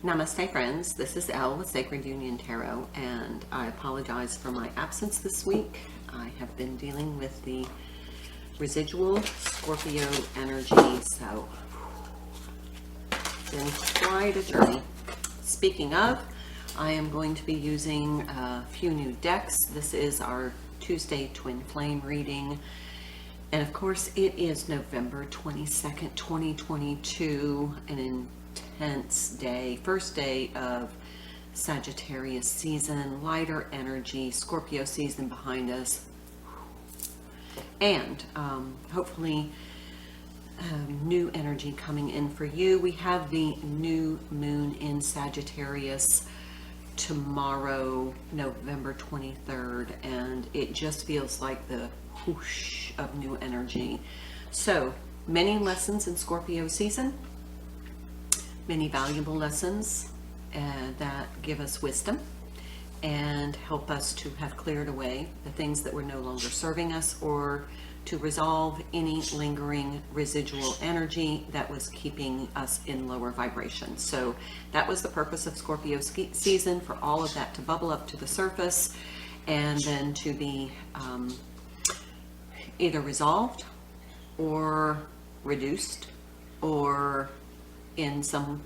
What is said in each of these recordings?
Namaste friends, this is Elle with Sacred Union Tarot, and I apologize for my absence this week. I have been dealing with the residual Scorpio energy, so it's been quite a journey. Speaking of, I am going to be using a few new decks. This is our Tuesday Twin Flame reading, and of course it is November 22nd, 2022, an intense day, first day of Sagittarius season, lighter energy, Scorpio season behind us, and hopefully new energy coming in for you. We have the new moon in Sagittarius tomorrow, November 23rd, and it just feels like the whoosh of new energy. So many lessons in Scorpio season, many valuable lessons that give us wisdom and help us to have cleared away the things that were no longer serving us, or to resolve any lingering residual energy that was keeping us in lower vibration. So that was the purpose of Scorpio season, for all of that to bubble up to the surface and then to be either resolved or reduced, or in some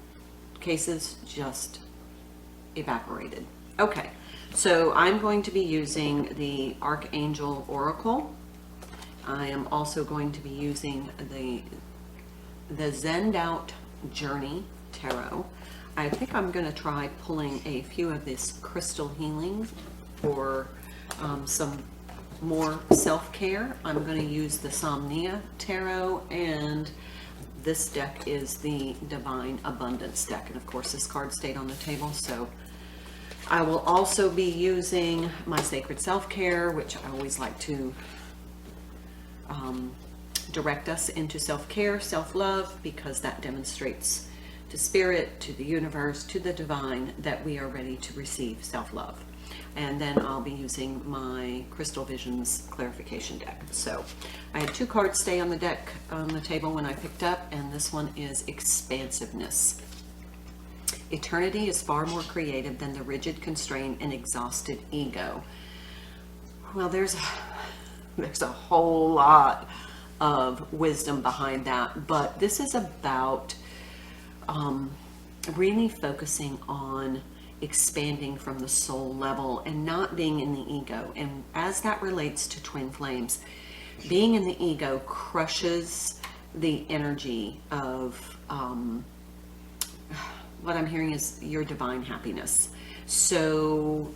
cases just evaporated. Okay, so I'm going to be using the Archangel Oracle. I am also going to be using the Zenned Out Journey Tarot. I think I'm going to try pulling a few of this crystal healing for some more self-care. I'm going to use the Somnia Tarot, and this deck is the Divine Abundance deck, and of course this card stayed on the table. So I will also be using my Sacred Self-Care, which I always like to direct us into self-care, self-love, because that demonstrates to Spirit, to the universe, to the divine, that we are ready to receive self-love. And then I'll be using my Crystal Visions clarification deck. So I had two cards stay on the deck on the table when I picked up, and this one is Expansiveness. Eternity is far more creative than the rigid, constrained, and exhausted ego. Well, there's a whole lot of wisdom behind that, but this is about really focusing on expanding from the soul level and not being in the ego. And as that relates to twin flames, being in the ego crushes the energy of what I'm hearing is your divine happiness. So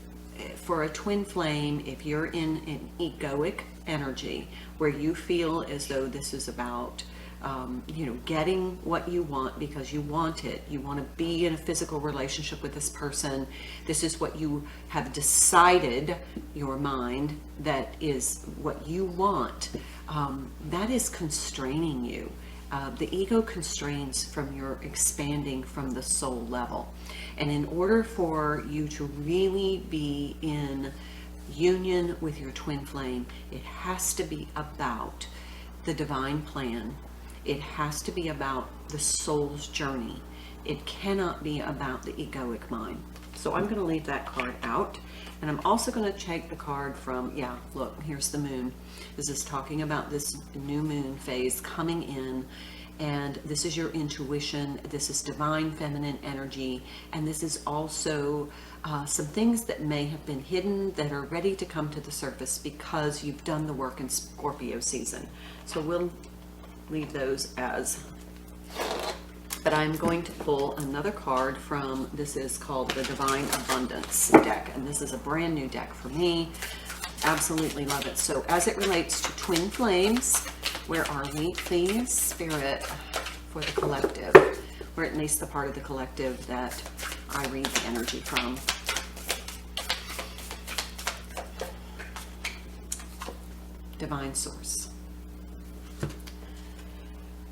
for a twin flame, if you're in an egoic energy where you feel as though this is about getting what you want because you want it, you want to be in a physical relationship with this person, this is what you have decided, your mind, that is what you want, that is constraining you. The ego constrains from your expanding from the soul level. And in order for you to really be in union with your twin flame, it has to be about the divine plan. It has to be about the soul's journey. It cannot be about the egoic mind. So I'm going to leave that card out. And I'm also going to take the card from, look, here's the moon. This is talking about this new moon phase coming in. And this is your intuition. This is divine feminine energy. And this is also some things that may have been hidden that are ready to come to the surface because you've done the work in Scorpio season. So we'll leave those as, but I'm going to pull another card from, this is called the Divine Abundance deck, and this is a brand new deck for me. Absolutely love it. So as it relates to twin flames, where are we, please, Spirit, for the collective, or at least the part of the collective that I read the energy from. Divine Source,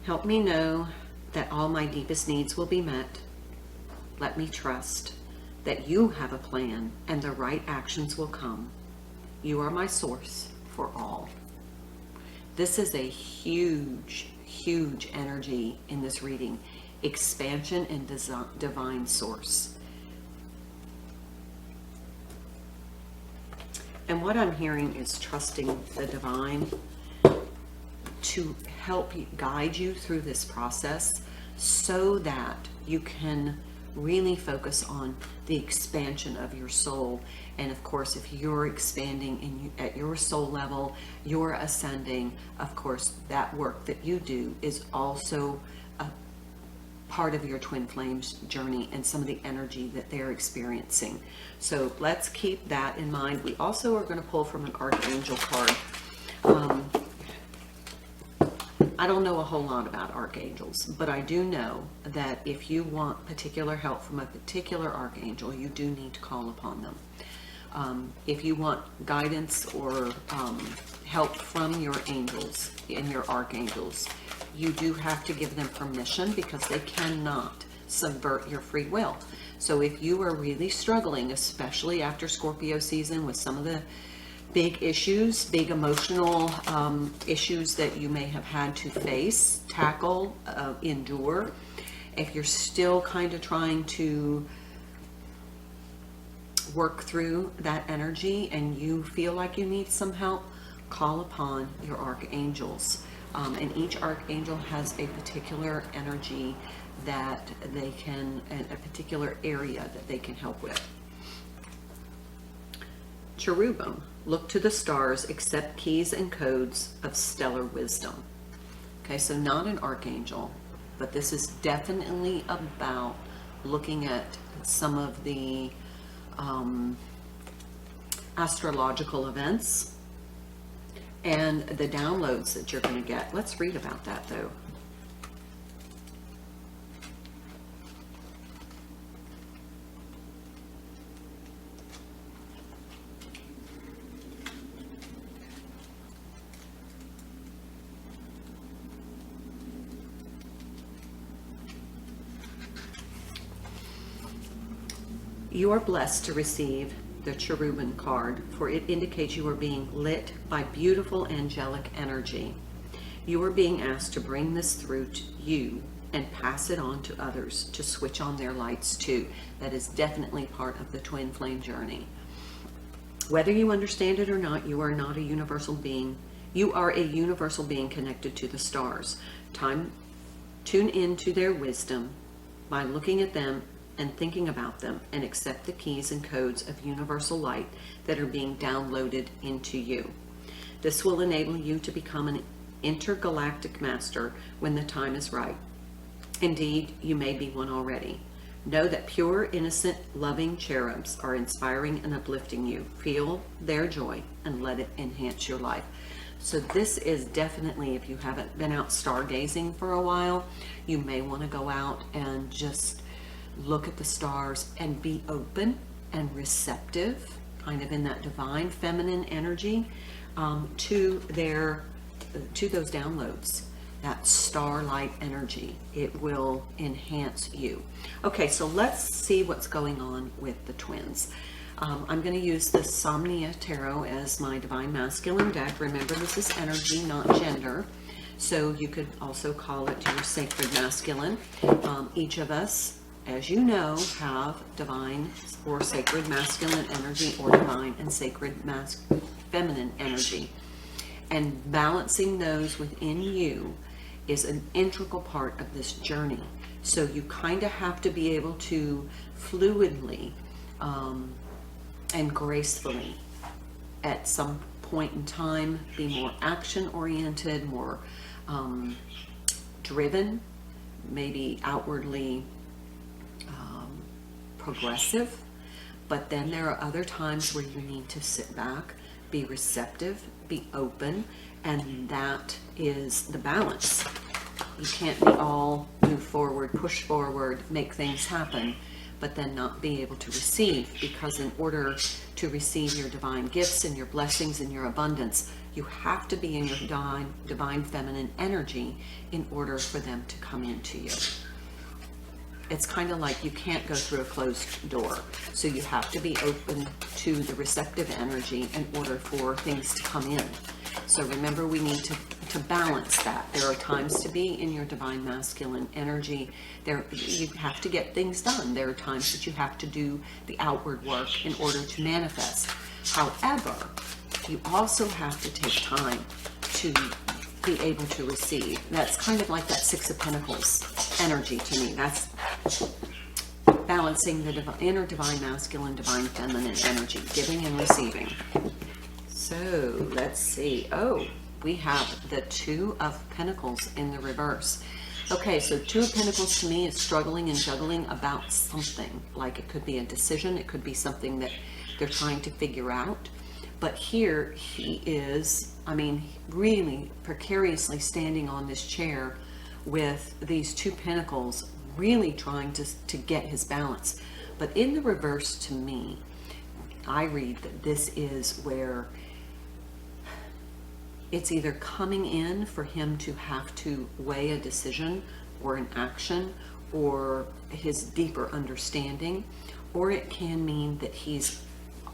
help me know that all my deepest needs will be met. Let me trust that you have a plan and the right actions will come. You are my source for all. This is a huge, huge energy in this reading. expansion, and divine source. And what I'm hearing is trusting the divine to help guide you through this process so that you can really focus on the expansion of your soul. And of course, if you're expanding at your soul level, you're ascending, of course, that work that you do is also a part of your twin flames journey and some of the energy that they're experiencing. So let's keep that in mind. We also are going to pull from an archangel card. I don't know a whole lot about archangels, but I do know that if you want particular help from a particular archangel, you do need to call upon them. If you want guidance or help from your angels and your archangels, you do have to give them permission because they cannot subvert your free will. So if you are really struggling, especially after Scorpio season with some of the big issues, big emotional issues that you may have had to face, tackle, endure, if you're still kind of trying to work through that energy and you feel like you need some help, call upon your archangels. And each archangel has a particular energy that they can, a particular area that they can help with. Cherubim, look to the stars, accept keys and codes of stellar wisdom. Okay, so not an archangel, but this is definitely about looking at some of the astrological events and the downloads that you're going to get. Let's read about that though. You are blessed to receive the cherubim card, for it indicates you are being lit by beautiful angelic energy. You are being asked to bring this through to you and pass it on to others to switch on their lights too. That is definitely part of the twin flame journey. Whether you understand it or not, you are not a universal being. You are a universal being connected to the stars. Tune into their wisdom by looking at them and thinking about them, and accept the keys and codes of universal light that are being downloaded into you. This will enable you to become an intergalactic master when the time is right. Indeed, you may be one already. Know that pure, innocent, loving cherubs are inspiring and uplifting you. Feel their joy and let it enhance your life. So this is definitely, if you haven't been out stargazing for a while, you may want to go out and just look at the stars and be open and receptive, kind of in that divine feminine energy, to those downloads, that starlight energy. It will enhance you. Okay, so let's see what's going on with the twins. I'm going to use the Somnia Tarot as my divine masculine deck. Remember, this is energy, not gender. So you could also call it your sacred masculine. Each of us, as you know, have divine or sacred masculine energy or divine and sacred feminine energy. And balancing those within you is an integral part of this journey. So you kind of have to be able to fluidly and gracefully at some point in time be more action oriented, more driven, maybe outwardly progressive, but then there are other times where you need to sit back, be receptive, be open, and that is the balance. You can't be all move forward, push forward, make things happen, but then not be able to receive, because in order to receive your divine gifts and your blessings and your abundance, you have to be in your divine feminine energy in order for them to come into you. It's kind of like you can't go through a closed door. So you have to be open to the receptive energy in order for things to come in. So remember, we need to to balance that. There are times to be in your divine masculine energy. You have to get things done. There are times that you have to do the outward work in order to manifest. However, you also have to take time to be able to receive. That's kind of like that Six of Pentacles energy to me. That's balancing the inner divine masculine, divine feminine energy, giving and receiving. So let's see. Oh, we have the Two of Pentacles in the reverse. Okay, so Two of Pentacles to me is struggling and juggling about something. Like it could be a decision, it could be something that they're trying to figure out. But here he is, I mean, really precariously standing on this chair with these Two Pentacles, really trying to get his balance. But in the reverse to me, I read that this is where it's either coming in for him to have to weigh a decision or an action or his deeper understanding, or it can mean that he's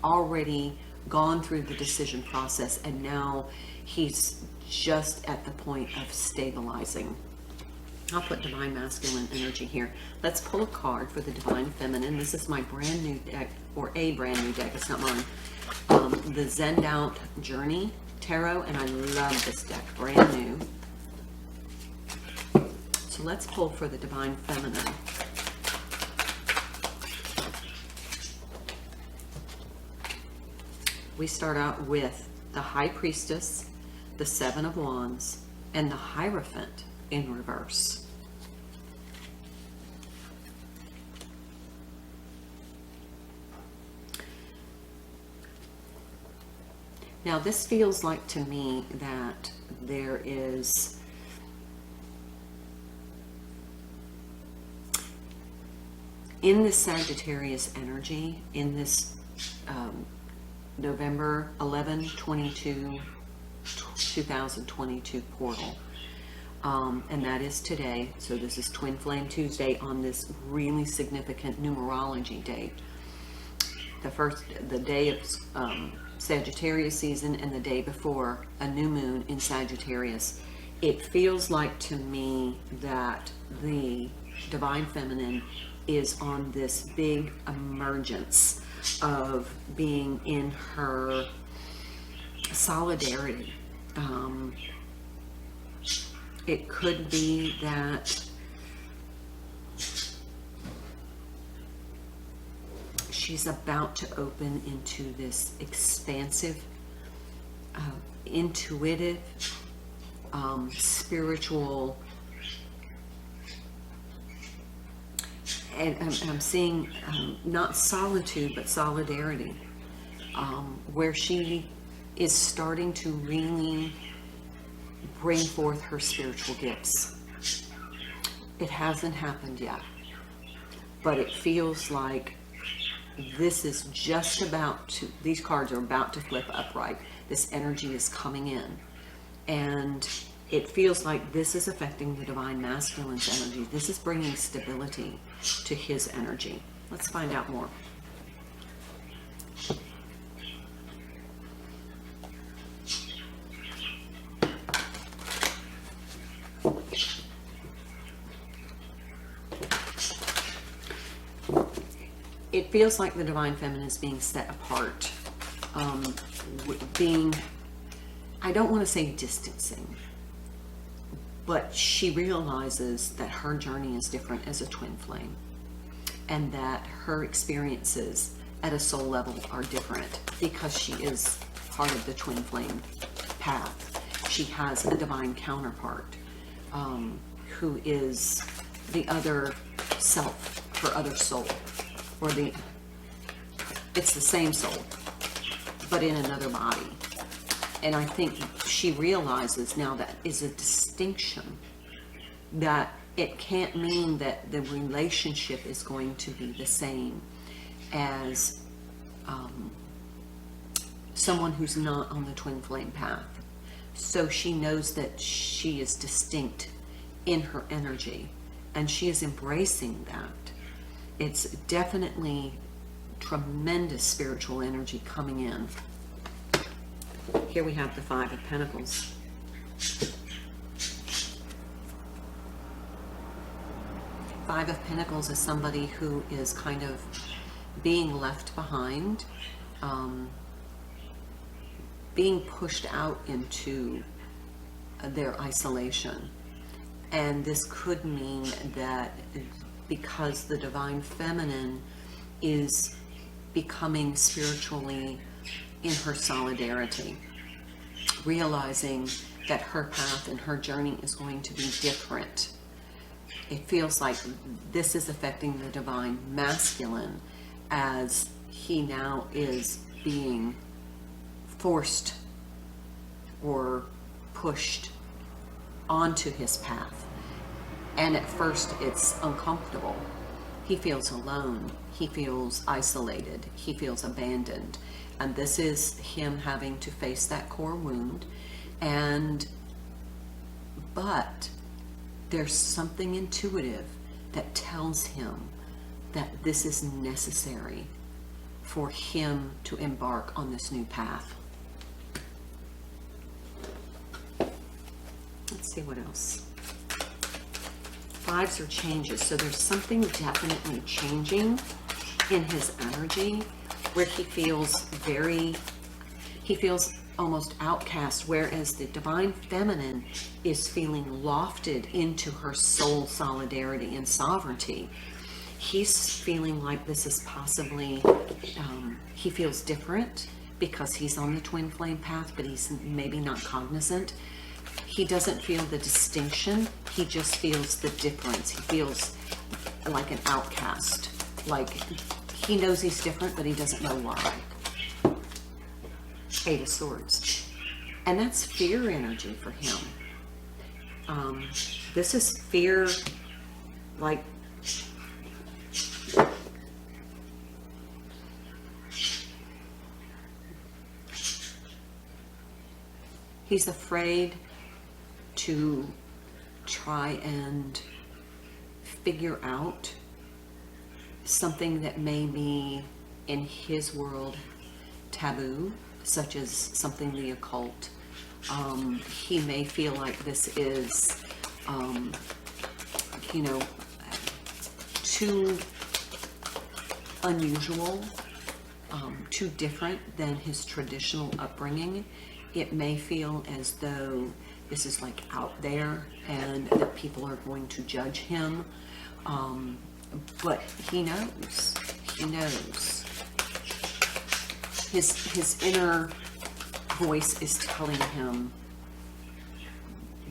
already gone through the decision process and now he's just at the point of stabilizing. I'll put divine masculine energy here. Let's pull a card for the divine feminine. This is my brand new deck, or a brand new deck, it's not mine. The Zend Out Journey Tarot, and I love this deck, brand new. So let's pull for the divine feminine. We start out with the High Priestess, the Seven of Wands, and the Hierophant in reverse. Now this feels like to me that there is in this Sagittarius energy, in this November 11, 2022 portal. And that is today. So this is Twin Flame Tuesday on this really significant numerology date. The day of Sagittarius season and the day before a new moon in Sagittarius. It feels like to me that the divine feminine is on this big emergence of being in her solidarity. It could be that she's about to open into this expansive, intuitive, spiritual, and I'm seeing not solitude but solidarity, where she is starting to really bring forth her spiritual gifts. It hasn't happened yet, but it feels like this is just about to, these cards are about to flip upright. This energy is coming in, and it feels like this is affecting the divine masculine's energy. This is bringing stability to his energy. Let's find out more. It feels like the divine feminine is being set apart, I don't want to say distancing, but she realizes that her journey is different as a twin flame, and that her experiences at a soul level are different because she is part of the twin flame path. She has a divine counterpart who is the other self, her other soul, or it's the same soul, but in another body. And I think she realizes now that is a distinction, that it can't mean that the relationship is going to be the same as someone who's not on the twin flame path. So she knows that she is distinct in her energy, and she is embracing that. It's definitely tremendous spiritual energy coming in. Here we have the Five of Pentacles. Five of Pentacles is somebody who is kind of being left behind, being pushed out into their isolation. And this could mean that because the Divine Feminine is becoming spiritually in her solidarity, realizing that her path and her journey is going to be different. It feels like this is affecting the Divine Masculine as he now is being forced or pushed onto his path. And at first it's uncomfortable. He feels alone. He feels isolated. He feels abandoned. And this is him having to face that core wound. But there's something intuitive that tells him that this is necessary for him to embark on this new path. Let's see what else. Fives are changes. So there's something definitely changing in his energy where he feels almost outcast, whereas the Divine Feminine is feeling lofted into her soul solidarity and sovereignty. He's feeling like this is possibly, he feels different because he's on the twin flame path, but he's maybe not cognizant. He doesn't feel the distinction, he just feels the difference. He feels like an outcast, like he knows he's different, but he doesn't know why. Eight of Swords. And that's fear energy for him. This is fear, like he's afraid to try and figure out something that may be in his world taboo, such as something the occult. He may feel like this is, too unusual, too different than his traditional upbringing. It may feel as though this is like out there and that people are going to judge him. But he knows. His inner voice is telling him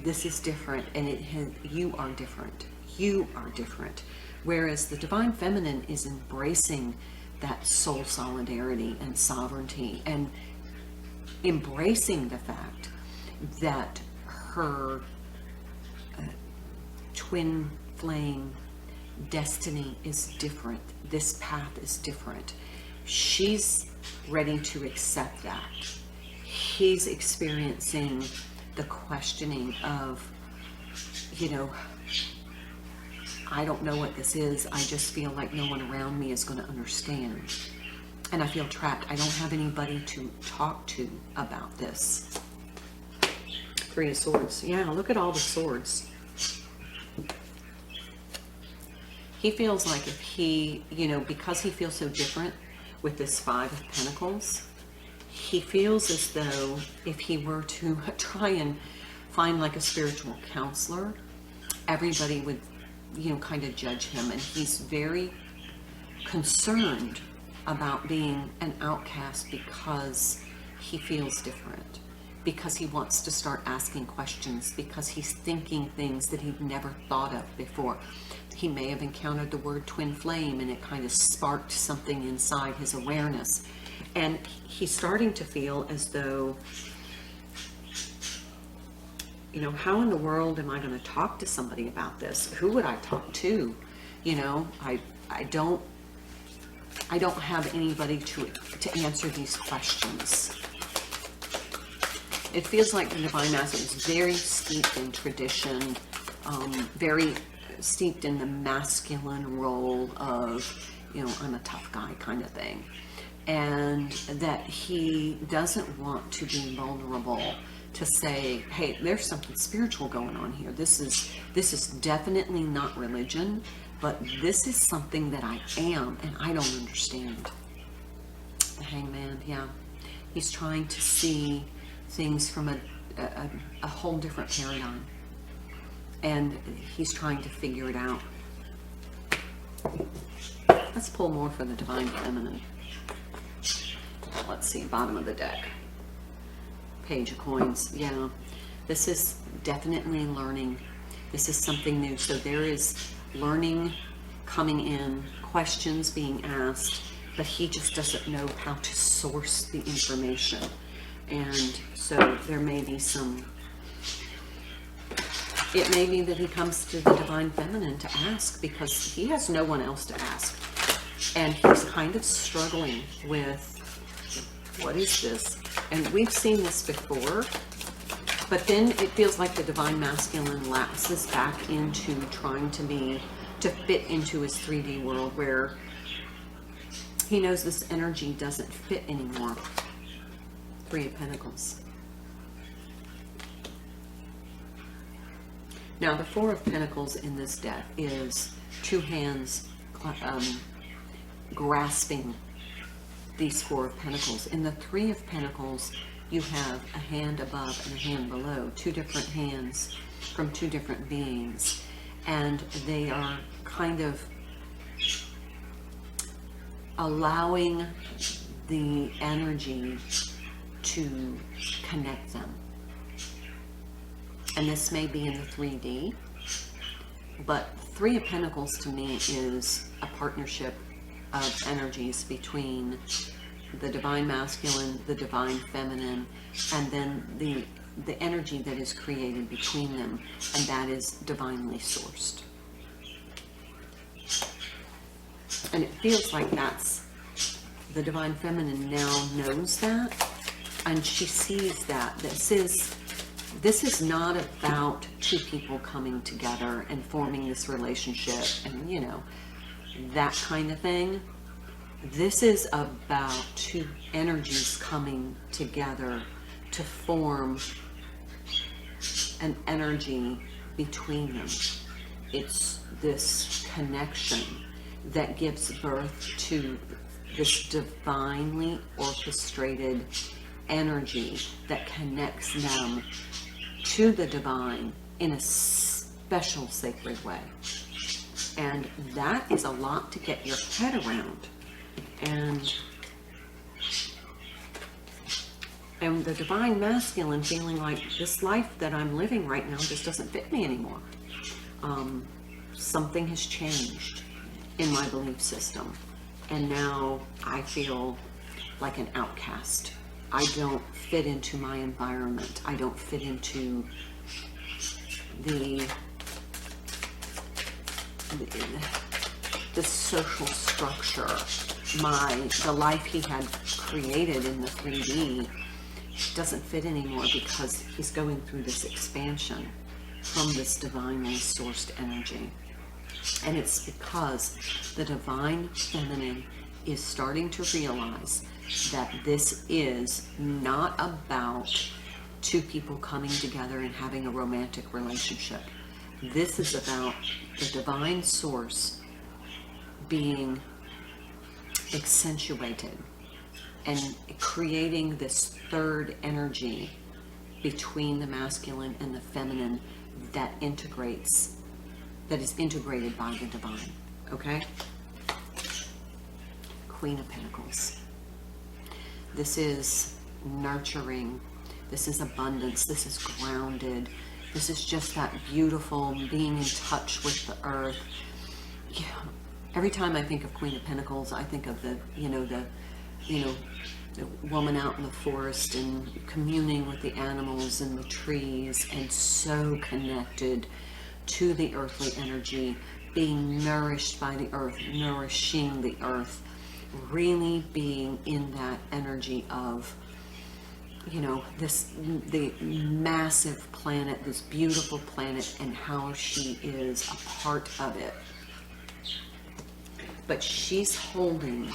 this is different, and you are different. You are different. Whereas the Divine Feminine is embracing that soul solidarity and sovereignty and embracing the fact that her twin flame destiny is different. This path is different. She's ready to accept that. He's experiencing the questioning of, I don't know what this is. I just feel like no one around me is going to understand. And I feel trapped. I don't have anybody to talk to about this. Three of Swords. Yeah, look at all the swords. He feels like if he, because he feels so different with this Five of Pentacles, he feels as though if he were to try and find like a spiritual counselor, everybody would, kind of judge him. And he's very concerned about being an outcast because he feels different, because he wants to start asking questions, because he's thinking things that he'd never thought of before. He may have encountered the word twin flame and it kind of sparked something inside his awareness. And he's starting to feel as though, how in the world am I going to talk to somebody about this? Who would I talk to? I don't have anybody to answer these questions. It feels like the Divine Masculine is very steeped in tradition, very steeped in the masculine role of, I'm a tough guy kind of thing. And that he doesn't want to be vulnerable to say, hey, there's something spiritual going on here. This is definitely not religion. but this is something that I am, and I don't understand. The Hangman, yeah. He's trying to see things from a whole different paradigm. And he's trying to figure it out. Let's pull more for the Divine Feminine. Let's see, bottom of the deck. Page of Coins, yeah. This is definitely learning. This is something new. So there is learning coming in, questions being asked, but he just doesn't know how to source the information. And so there may be some, it may be that he comes to the Divine Feminine to ask because he has no one else to ask. And he's kind of struggling with, what is this? And we've seen this before, but then it feels like the Divine Masculine lapses back into trying to fit into his 3D world where he knows this energy doesn't fit anymore. Three of Pentacles. Now the Four of Pentacles in this deck is two hands grasping these Four of Pentacles. In the Three of Pentacles, you have a hand above and a hand below, two different hands from two different beings, and they are kind of allowing the energy to connect them. And this may be in the 3D, but Three of Pentacles to me is a partnership of energies between the Divine Masculine, the Divine Feminine, and then the energy that is created between them, and that is divinely sourced. And it feels like that's, the Divine Feminine now knows that, and she sees that this is not about two people coming together and forming this relationship and, you know, that kind of thing. This is about two energies coming together to form an energy between them. It's this connection that gives birth to this divinely orchestrated energy that connects them to the divine in a special sacred way. And that is a lot to get your head around. And the Divine Masculine feeling like this life that I'm living right now just doesn't fit me anymore. Something has changed in my belief system. And now I feel like an outcast. I don't fit into my environment. I don't fit into the social structure. The life he had created in the 3D doesn't fit anymore because he's going through this expansion from this divinely sourced energy. And it's because the Divine Feminine is starting to realize that this is not about two people coming together and having a romantic relationship. This is about the divine source being accentuated and creating this third energy between the masculine and the feminine that integrates, that is integrated by the divine. Okay? Queen of Pentacles. This is nurturing. This is abundance. This is grounded. This is just that beautiful being in touch with the earth. Yeah. Every time I think of Queen of Pentacles, I think of the woman out in the forest and communing with the animals and the trees and so connected to the earthly energy, being nourished by the earth, nourishing the earth, really being in that energy of, the massive planet, this beautiful planet, and how she is a part of it. But she's holding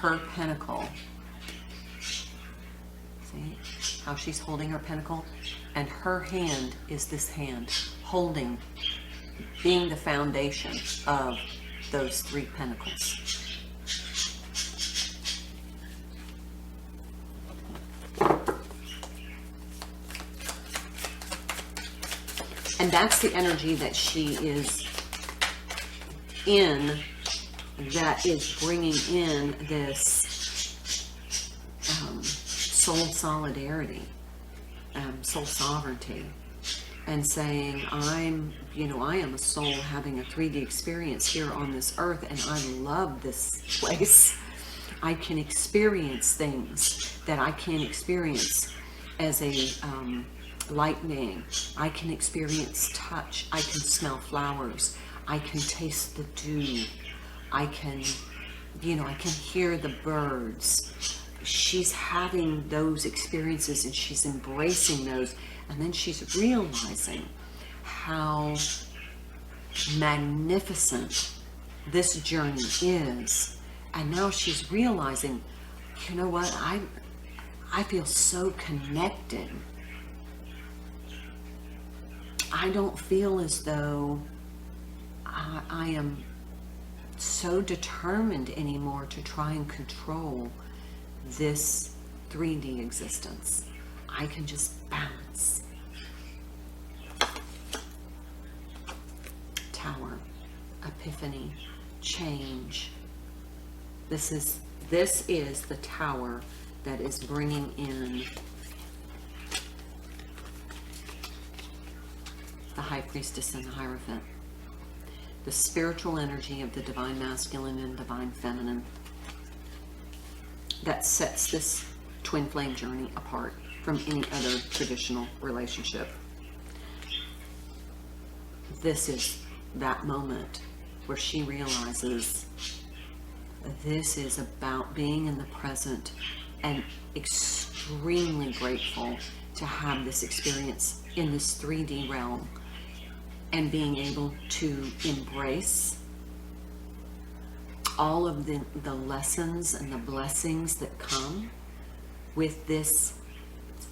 her pentacle. See how she's holding her pentacle? And her hand is this hand holding being the foundation of those 3 pentacles. And that's the energy that she is in, that is bringing in this soul solidarity, soul sovereignty, and saying, I am a soul having a 3D experience here on this earth, and I love this place. I can experience things that I can't experience as a light being. I can experience touch. I can smell flowers. I can taste the dew. I can hear the birds. She's having those experiences and she's embracing those. And then she's realizing how magnificent this journey is. And now she's realizing, you know what, I feel so connected. I don't feel as though I am so determined anymore to try and control this 3D existence. I can just balance. Tower, epiphany, change. This is the tower that is bringing in the High Priestess and the Hierophant. The spiritual energy of the Divine Masculine and Divine Feminine that sets this twin flame journey apart from any other traditional relationship. This is that moment where she realizes this is about being in the present and extremely grateful to have this experience in this 3D realm and being able to embrace all of the lessons and the blessings that come with this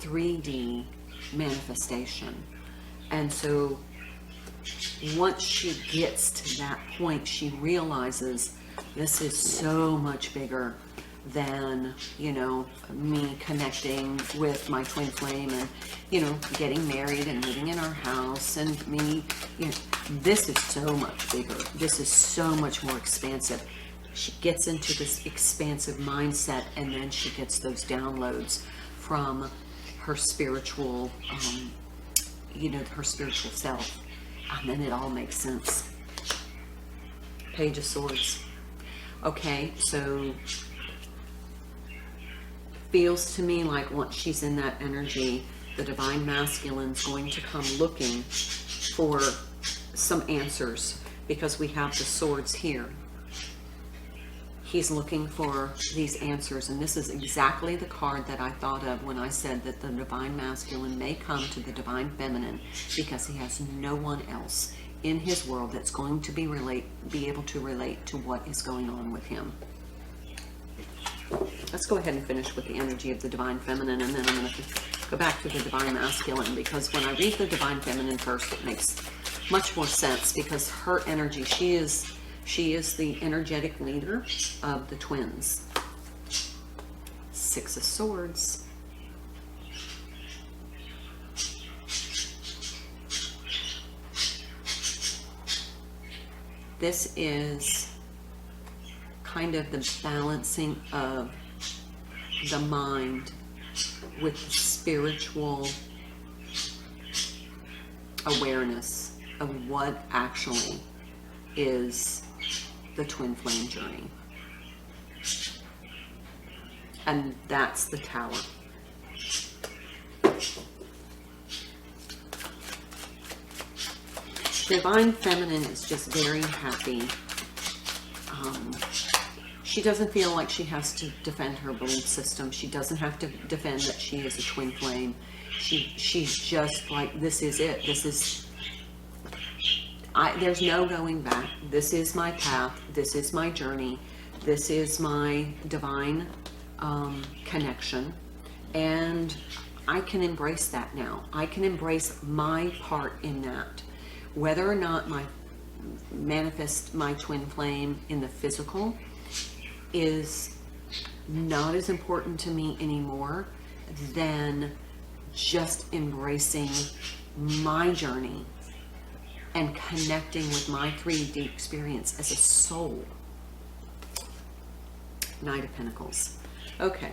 3D manifestation. And so once she gets to that point, she realizes this is so much bigger than, me connecting with my twin flame and, getting married and living in our house and me, this is so much bigger. This is so much more expansive. She gets into this expansive mindset, and then she gets those downloads from her spiritual, her spiritual self. And then it all makes sense. Page of Swords. Okay, so feels to me like once she's in that energy, the Divine Masculine's going to come looking for some answers, because we have the swords here. He's looking for these answers, and this is exactly the card that I thought of when I said that the Divine Masculine may come to the Divine Feminine because he has no one else in his world that's going to be able to relate to what is going on with him. Let's go ahead and finish with the energy of the Divine Feminine, and then I'm going to go back to the Divine Masculine, because when I read the Divine Feminine first, it makes much more sense, because her energy, she is the energetic leader of the twins. Six of Swords. This is kind of the balancing of the mind with spiritual awareness of what actually is the twin flame journey. And that's the Tower. Divine Feminine is just very happy. She doesn't feel like she has to defend her belief system. She doesn't have to defend that she is a twin flame. She's just like, this is it. There's no going back. This is my path. This is my journey. This is my divine connection. And I can embrace that now. I can embrace my part in that, Whether or not manifest my twin flame in the physical is not as important to me anymore than just embracing my journey and connecting with my 3D experience as a soul. Knight of Pentacles. Okay.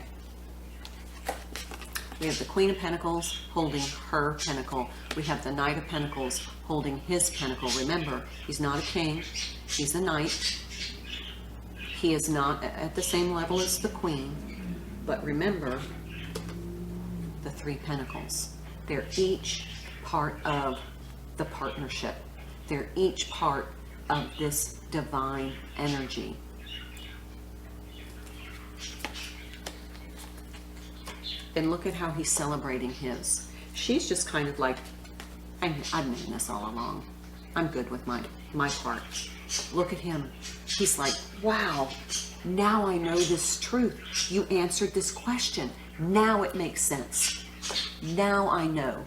We have the Queen of Pentacles holding her pentacle. We have the Knight of Pentacles holding his pentacle. Remember, he's not a king. He's a knight. He is not at the same level as the Queen. But remember, the 3 pentacles. They're each part of the partnership. They're each part of this divine energy. And look at how he's celebrating his. She's just kind of like, I've known this all along. I'm good with my part. Look at him. He's like, wow, now I know this truth. You answered this question. Now it makes sense. Now I know.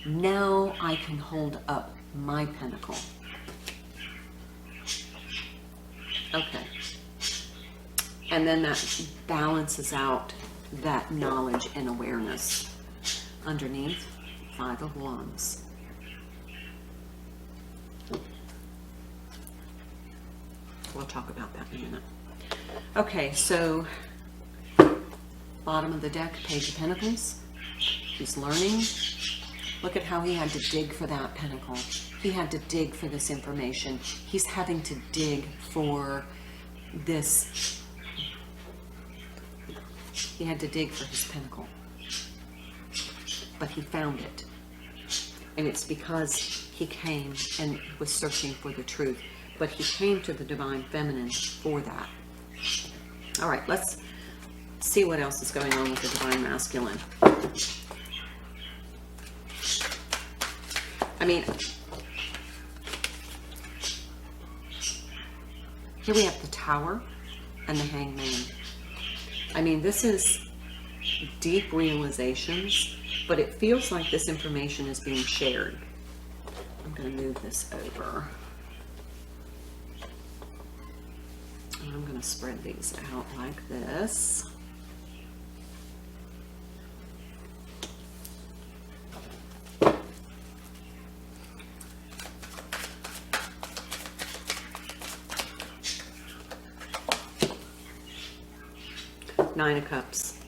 Now I can hold up my pentacle. Okay. And then that balances out that knowledge and awareness. Underneath, 5 of Wands. We'll talk about that in a minute. Okay, so bottom of the deck, Page of Pentacles. He's learning. Look at how he had to dig for that pentacle. He had to dig for this information. He's having to dig for this. He had to dig for his pentacle. But he found it. And it's because he came and was searching for the truth. But he came to the Divine Feminine for that. All right, let's see what else is going on with the Divine Masculine. I mean, here we have the Tower and the Hangman. I mean, this is deep realizations, but it feels like this information is being shared. I'm going to move this over. And I'm going to spread these out like this. Nine of Cups.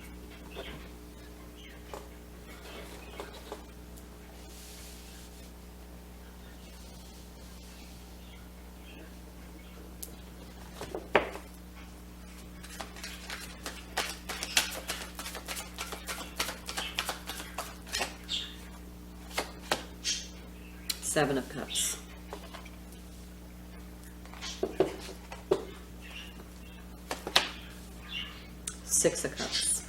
Seven of Cups. Six of Cups.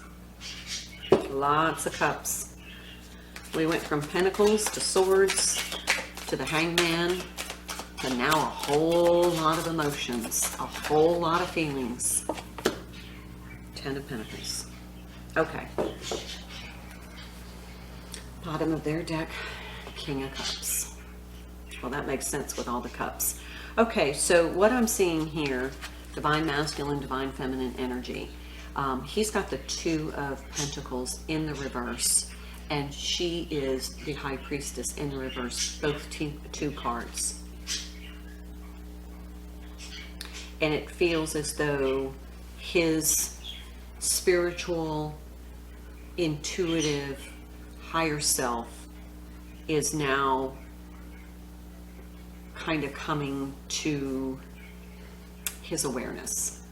Lots of cups. We went from Pentacles to Swords to the Hangman to now a whole lot of emotions, a whole lot of feelings. 10 of Pentacles. Okay. Bottom of their deck, King of Cups. Well, that makes sense with all the cups. Okay, so what I'm seeing here, Divine Masculine, Divine Feminine energy. He's got the Two of Pentacles in the reverse, and she is the High Priestess in the reverse, both two cards. And it feels as though his spiritual, intuitive, higher self is now kind of coming to his awareness.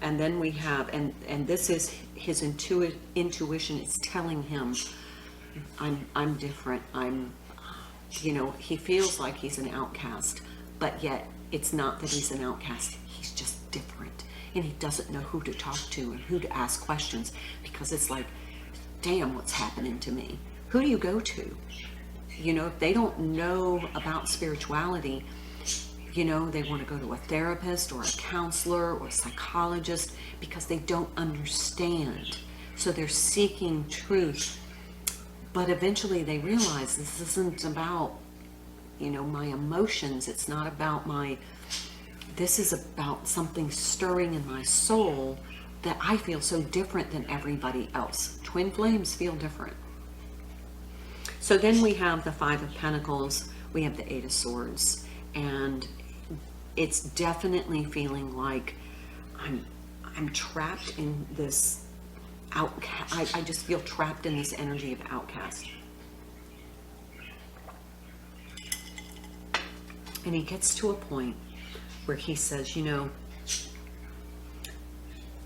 And then we have, and this is his intuition is telling him, I'm different. You know, he feels like he's an outcast, but yet it's not that he's an outcast. He's just different. And he doesn't know who to talk to and who to ask questions, because it's like, damn, what's happening to me? Who do you go to? You know, if they don't know about spirituality, you know, they want to go to a therapist or a counselor or a psychologist because they don't understand. So they're seeking truth. But eventually they realize this isn't about you know, my emotions. It's not about this is about something stirring in my soul that I feel so different than everybody else. Twin flames feel different. So then we have the Five of Pentacles, we have the Eight of Swords, and it's definitely feeling like I'm trapped in this outcast. I just feel trapped in this energy of outcast. And he gets to a point where he says, you know,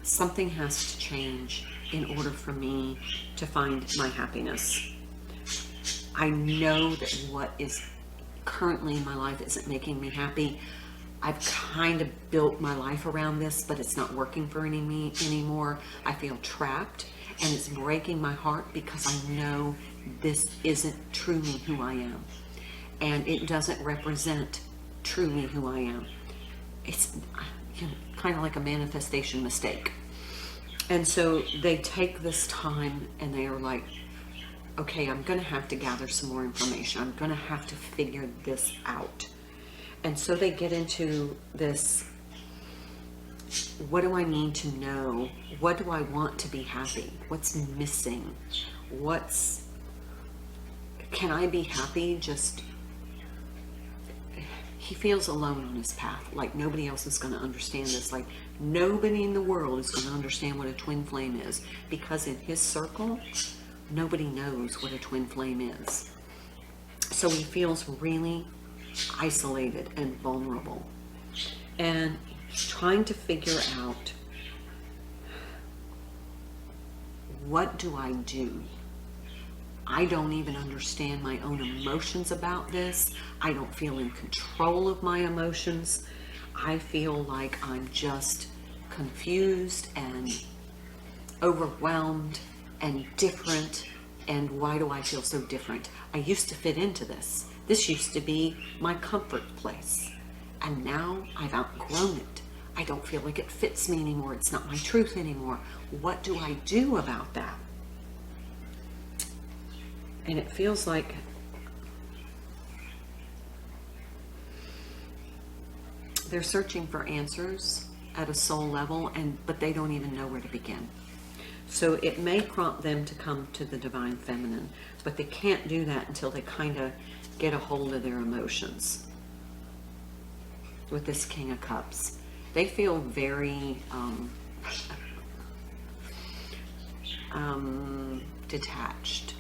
something has to change in order for me to find my happiness. I know that what is currently in my life isn't making me happy. I've kind of built my life around this, but it's not working for me anymore. I feel trapped, and it's breaking my heart because I know this isn't truly who I am. And it doesn't represent truly who I am. It's kind of like a manifestation mistake. And so they take this time and they are like, okay, I'm going to have to gather some more information. I'm going to have to figure this out. And so they get into this, what do I need to know? What do I want to be happy? What's missing? Can I be happy? He feels alone on his path, like nobody else is going to understand this. Like nobody in the world is going to understand what a twin flame is, because in his circle, nobody knows what a twin flame is. So he feels really isolated and vulnerable, and trying to figure out, what do I do? I don't even understand my own emotions about this. I don't feel in control of my emotions. I feel like I'm just confused and overwhelmed and different. And why do I feel so different? I used to fit into this. This used to be my comfort place. And now I've outgrown it. I don't feel like it fits me anymore. It's not my truth anymore. What do I do about that? And it feels like they're searching for answers at a soul level, but they don't even know where to begin. So it may prompt them to come to the Divine Feminine, but they can't do that until they kind of get a hold of their emotions. With this King of Cups, they feel very detached.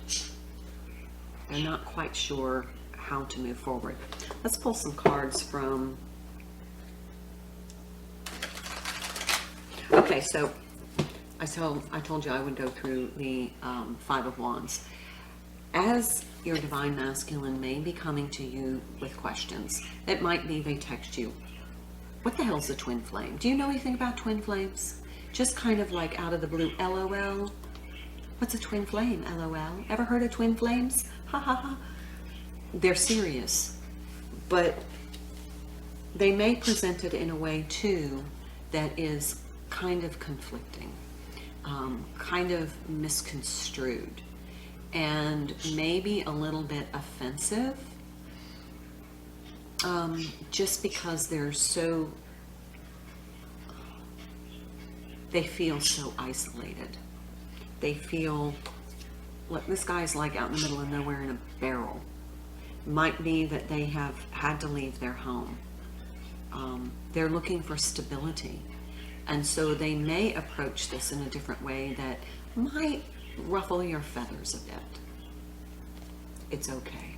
They're not quite sure how to move forward. Let's pull some cards from... Okay, so I told you I would go through the Five of Wands. As your Divine Masculine may be coming to you with questions, it might be they text you, what the hell's a twin flame? Do you know anything about twin flames? Just kind of like out of the blue, LOL. What's a twin flame? LOL. Ever heard of twin flames? Ha ha ha. They're serious, but they may present it in a way too that is kind of conflicting, kind of misconstrued, and maybe a little bit offensive, just because they feel so isolated. They feel, look, this guy's like out in the middle of nowhere in a barrel. Might be that they have had to leave their home. They're looking for stability. And so they may approach this in a different way that might ruffle your feathers a bit. It's okay.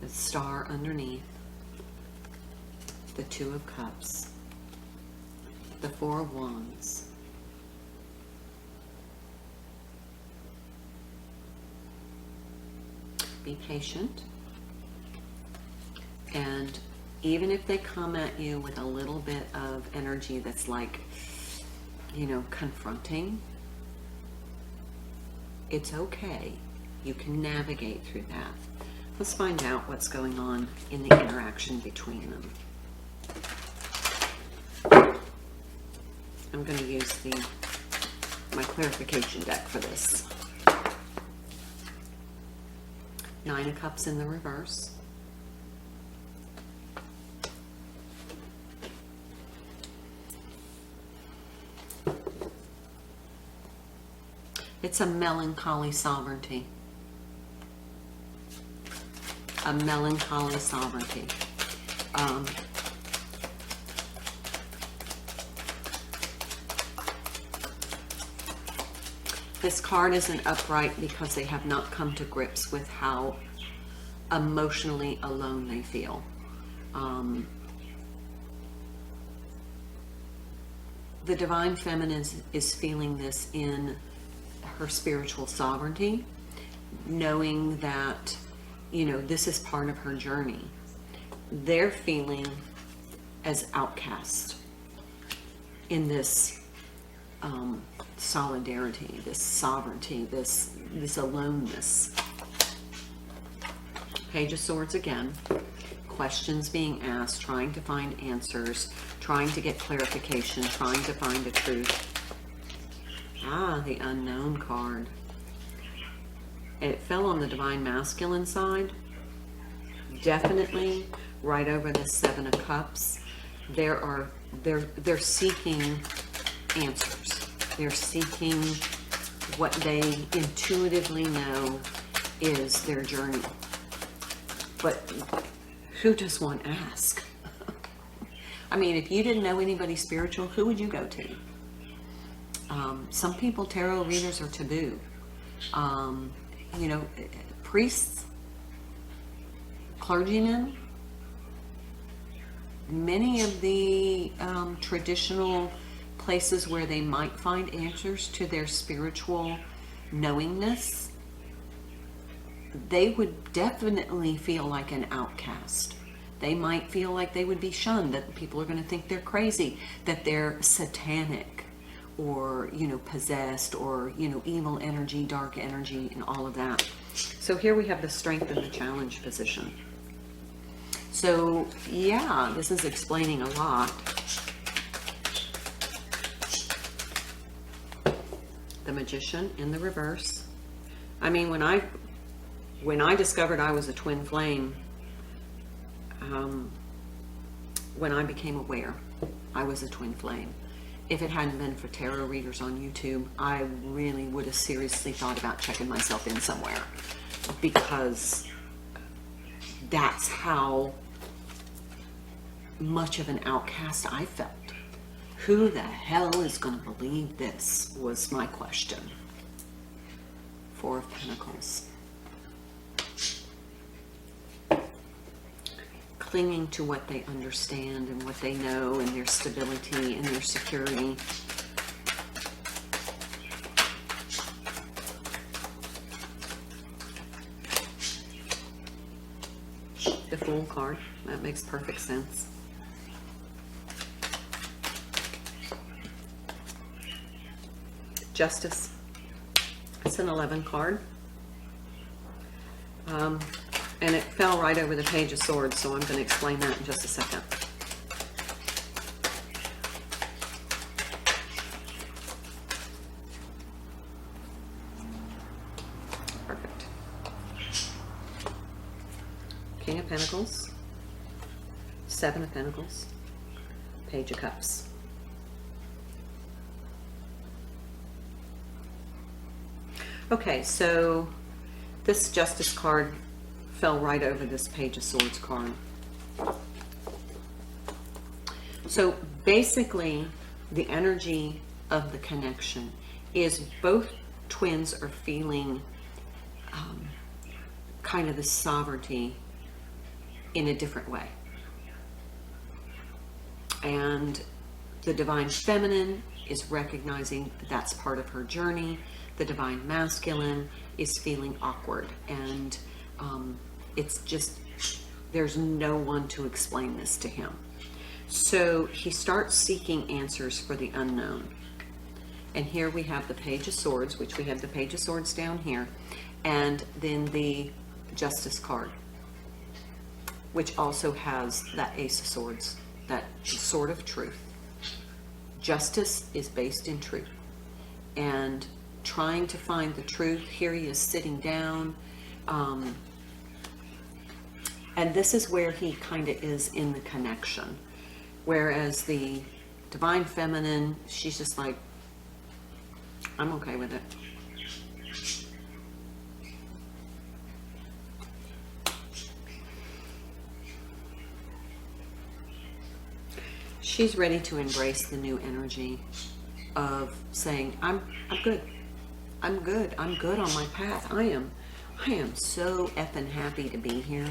The star underneath, the Two of Cups, the Four of Wands, be patient, and even if they come at you with a little bit of energy that's like, confronting, it's okay. You can navigate through that. Let's find out what's going on in the interaction between them. I'm going to use my clarification deck for this. Nine of Cups in the reverse. It's a melancholy sovereignty. A melancholy sovereignty. This card isn't upright because they have not come to grips with how emotionally alone they feel. The Divine Feminine is feeling this in her spiritual sovereignty, knowing that, you know, this is part of her journey. They're feeling as outcast in this solidarity, this sovereignty, this aloneness. Page of Swords again. Questions being asked, trying to find answers, trying to get clarification, trying to find the truth. Ah, the Unknown card. It fell on the Divine Masculine side. Definitely right over the Seven of Cups. They're seeking answers. They're seeking what they intuitively know is their journey. But who does one ask? I mean, if you didn't know anybody spiritual, who would you go to? Some people, tarot readers are taboo. You know, priests, clergymen, many of the traditional places where they might find answers to their spiritual knowingness, they would definitely feel like an outcast. They might feel like they would be shunned, that people are going to think they're crazy, that they're satanic, or, you know, possessed, or, you know, evil energy, dark energy, and all of that. So here we have the Strength and the Challenge position. So yeah, this is explaining a lot. The Magician in the reverse. I mean, when I discovered I was a twin flame, when I became aware I was a twin flame, if it hadn't been for tarot readers on YouTube, I really would have seriously thought about checking myself in somewhere, because that's how much of an outcast I felt. Who the hell is going to believe this, was my question. Four of Pentacles. Clinging to what they understand and what they know, and their stability and their security. The Fool card, that makes perfect sense. Justice. It's an 11 card. And it fell right over the Page of Swords, so I'm going to explain that in just a second. Perfect. King of Pentacles, Seven of Pentacles, Page of Cups. Okay, so this Justice card fell right over this Page of Swords card. So basically, the energy of the connection is both twins are feeling kind of the sovereignty in a different way. And the Divine Feminine is recognizing that's part of her journey. The Divine Masculine is feeling awkward, and it's just, there's no one to explain this to him. So he starts seeking answers for the unknown. And here we have the Page of Swords, which we have the Page of Swords down here, and then the Justice card, which also has that Ace of Swords, that Sword of Truth. Justice is based in truth, and trying to find the truth. Here he is sitting down, and this is where he kind of is in the connection. Whereas the Divine Feminine, she's just like, I'm okay with it. She's ready to embrace the new energy of saying, I'm good. I'm good. I'm good on my path. I am so effing happy to be here.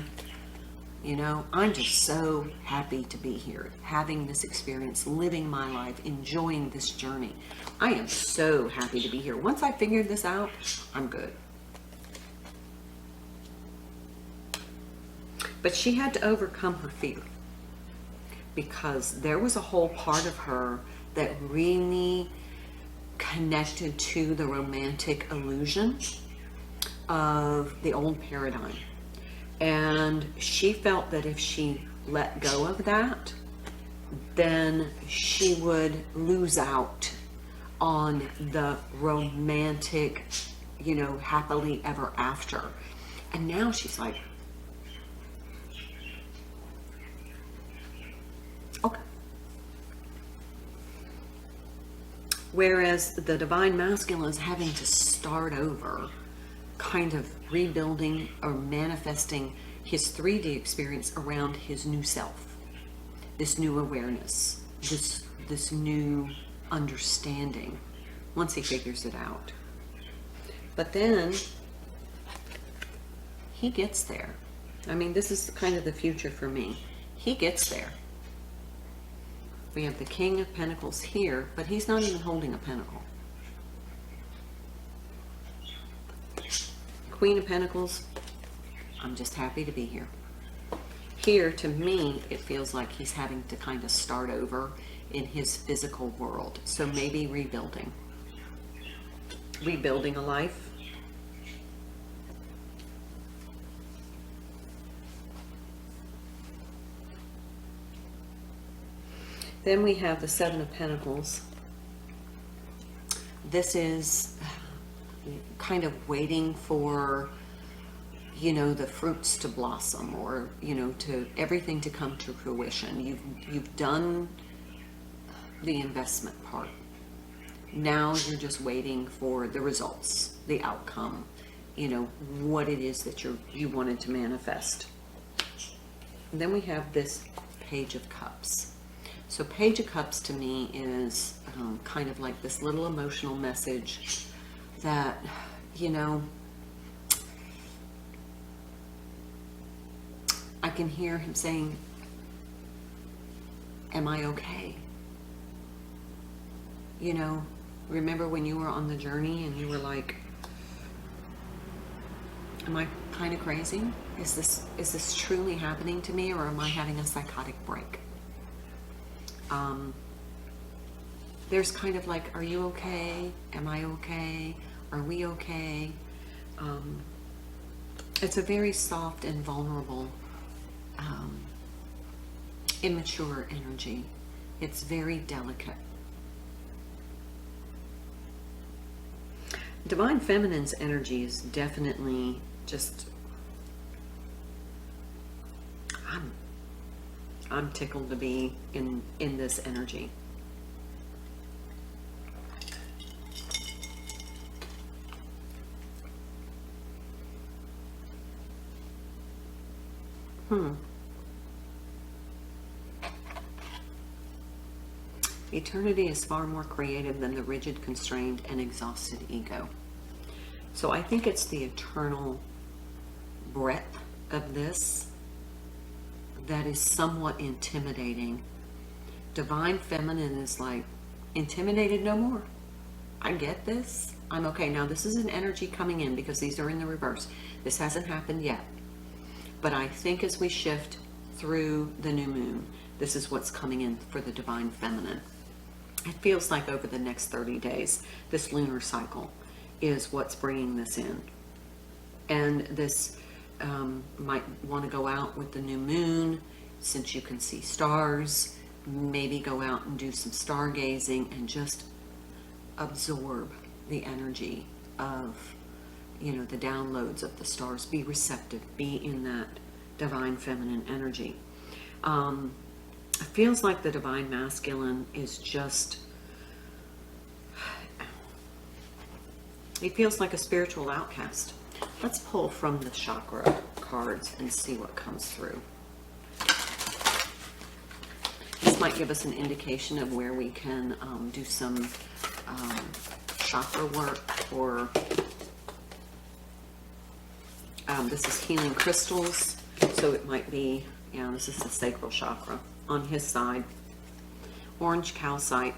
You know, I'm just so happy to be here, having this experience, living my life, enjoying this journey. I am so happy to be here. Once I figured this out, I'm good. But she had to overcome her fear, because there was a whole part of her that really connected to the romantic illusion of the old paradigm. And she felt that if she let go of that, then she would lose out on the romantic, you know, happily ever after. And now she's like, okay. Whereas the Divine Masculine is having to start over, kind of rebuilding or manifesting his 3D experience around his new self, this new awareness, this new understanding, once he figures it out. But then he gets there. I mean, this is kind of the future for me. He gets there. We have the King of Pentacles here, but he's not even holding a pentacle. Queen of Pentacles, I'm just happy to be here. Here, to me, it feels like he's having to kind of start over in his physical world. So maybe rebuilding. Rebuilding a life. Then we have the Seven of Pentacles. This is kind of waiting for, you know, the fruits to blossom, or, you know, to everything to come to fruition. You've done the investment part. Now you're just waiting for the results, the outcome, you know, what it is that you wanted to manifest. And then we have this Page of Cups. So Page of Cups to me is kind of like this little emotional message that, you know, I can hear him saying, am I okay? You know, remember when you were on the journey and you were like, am I kind of crazy? Is this truly happening to me, or am I having a psychotic break? There's kind of like, are you okay? Am I okay? Are we okay? It's a very soft and vulnerable, immature energy. It's very delicate. Divine Feminine's energy is definitely just, I'm tickled to be in this energy. Eternity is far more creative than the rigid, constrained, and exhausted ego. So I think it's the eternal breadth of this that is somewhat intimidating. Divine Feminine is like, intimidated no more. I get this. I'm okay. Now this is an energy coming in because these are in the reverse. This hasn't happened yet. But I think as we shift through the new moon, this is what's coming in for the Divine Feminine. It feels like over the next 30 days, this lunar cycle is what's bringing this in. And this might want to go out with the new moon, since you can see stars, maybe go out and do some stargazing and just absorb the energy of, you know, the downloads of the stars. Be receptive, be in that Divine Feminine energy. It feels like the Divine Masculine is just, he feels like a spiritual outcast. Let's pull from the chakra cards and see what comes through. this might give us an indication of where we can do some chakra work, or this is healing crystals, so it might be, yeah, this is the sacral chakra on his side. Orange calcite,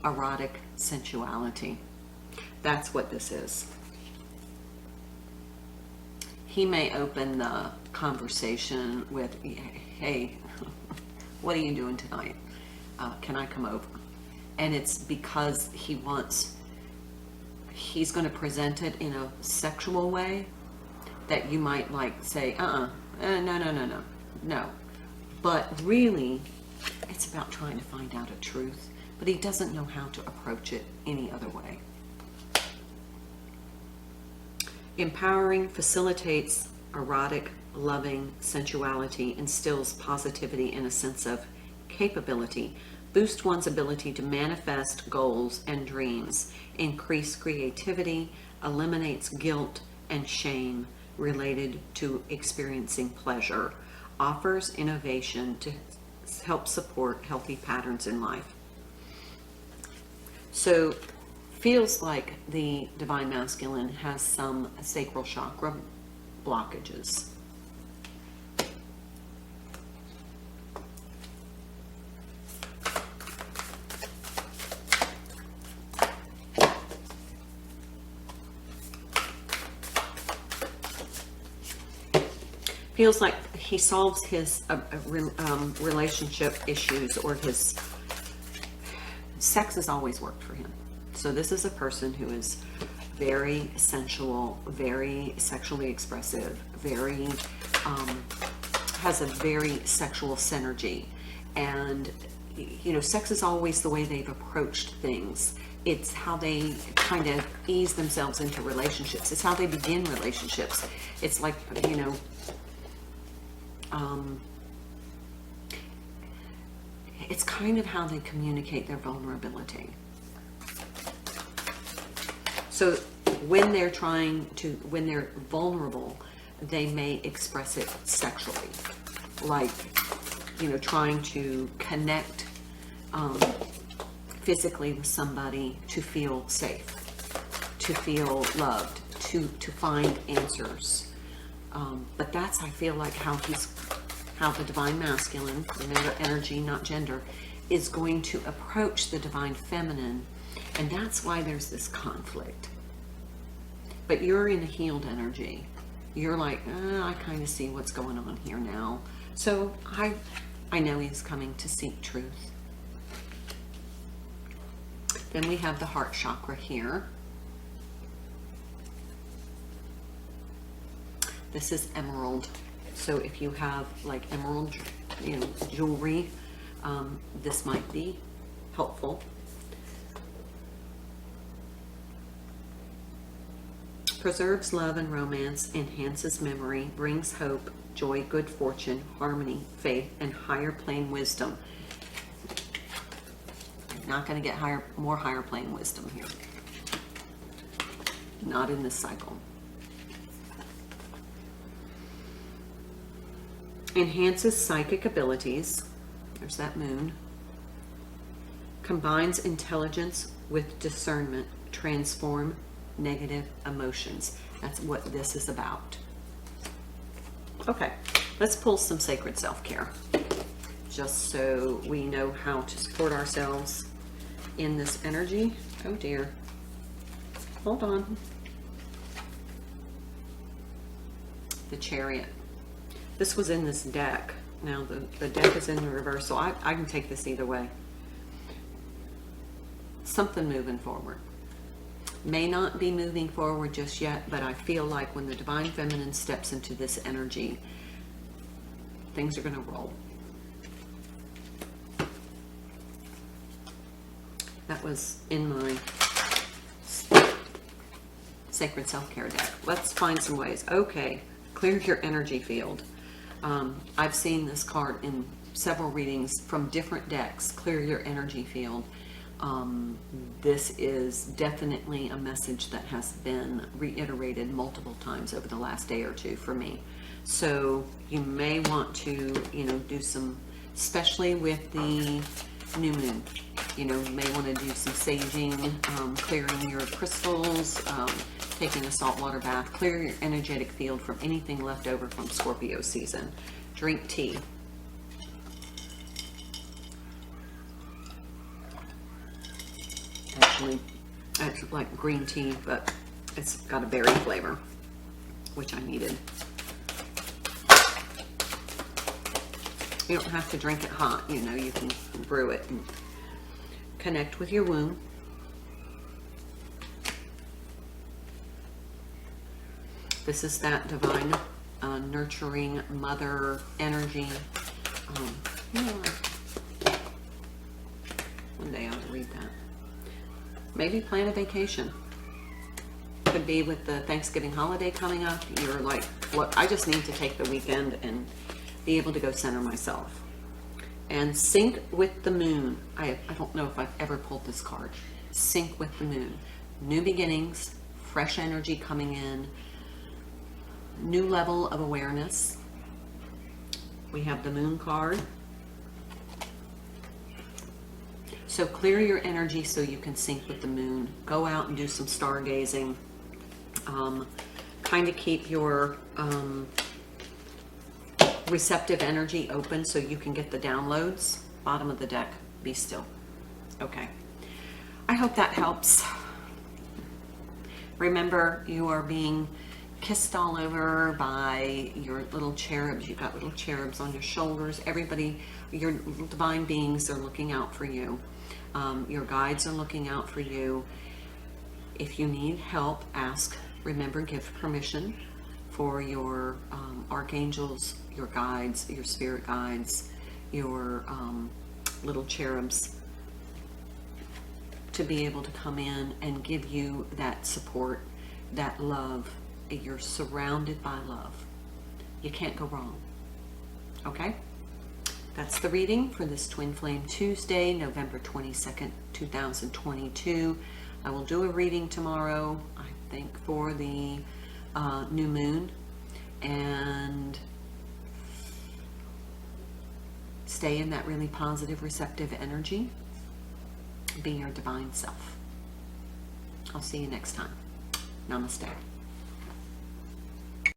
erotic sensuality. That's what this is. He may open the conversation with, hey, what are you doing tonight? Can I come over? And it's because he's going to present it in a sexual way that you might like say, no. But really, it's about trying to find out a truth, but he doesn't know how to approach it any other way. Empowering facilitates erotic, loving sensuality, instills positivity and a sense of capability, boosts one's ability to manifest goals and dreams, increase creativity, eliminates guilt and shame related to experiencing pleasure, offers innovation to help support healthy patterns in life. So, feels like the Divine Masculine has some sacral chakra blockages. Feels like he solves his relationship issues, or his sex has always worked for him. So this is a person who is very sensual, very sexually expressive, very has a very sexual synergy, and sex is always the way they've approached things. It's how they kind of ease themselves into relationships. It's how they begin relationships. It's like it's kind of how they communicate their vulnerability. So when they're vulnerable, they may express it sexually, like, trying to connect physically with somebody to feel safe, to feel loved, to find answers. But that's, I feel like, how the Divine Masculine, remember energy, not gender, is going to approach the Divine Feminine. And that's why there's this conflict. But you're in a healed energy. You're like, I kind of see what's going on here now. So I know he's coming to seek truth. Then we have the heart chakra here. This is emerald. So if you have like emerald, jewelry, this might be helpful. Preserves love and romance, enhances memory, brings hope, joy, good fortune, harmony, faith, and higher plane wisdom. You're not going to get more higher plane wisdom here. Not in this cycle. Enhances psychic abilities. There's that moon. Combines intelligence with discernment. Transform negative emotions. That's what this is about. Okay, let's pull some sacred self-care, just so we know how to support ourselves in this energy. Oh dear. Hold on. The Chariot. This was in this deck. Now the deck is in the reverse, so I can take this either way. Something moving forward. May not be moving forward just yet, but I feel like when the Divine Feminine steps into this energy, things are going to roll. That was in my Sacred Self-Care deck. Let's find some ways. Okay, clear your energy field. I've seen this card in several readings from different decks. Clear your energy field. This is definitely a message that has been reiterated multiple times over the last day or two for me. So you may want to, do some especially with the new moon. You know, you may want to do some saging, clearing your crystals, taking a saltwater bath, clear your energetic field from anything left over from Scorpio season. Drink tea. Actually, it's like green tea, but it's got a berry flavor, which I needed. You don't have to drink it hot, you know, you can brew it and connect with your womb. This is that divine, nurturing mother energy. You know, one day I'll read that. Maybe plan a vacation. Could be with the Thanksgiving holiday coming up. You're like, look, I just need to take the weekend and be able to go center myself. And sync with the moon. I don't know if I've ever pulled this card. Sync with the moon. New beginnings, fresh energy coming in, new level of awareness. We have the moon card. So clear your energy so you can sync with the moon. Go out and do some stargazing. Kind of keep your receptive energy open so you can get the downloads. Bottom of the deck, be still. Okay. I hope that helps. Remember, you are being kissed all over by your little cherubs. You've got little cherubs on your shoulders. Everybody, your divine beings are looking out for you. Your guides are looking out for you. If you need help, ask. Remember, give permission for your archangels, your guides, your spirit guides, your little cherubs to be able to come in and give you that support, that love. You're surrounded by love. You can't go wrong. Okay? That's the reading for this Twin Flame Tuesday, November 22nd, 2022. I will do a reading tomorrow, I think, for the new moon. And stay in that really positive, receptive energy. Be your divine self. I'll see you next time. Namaste.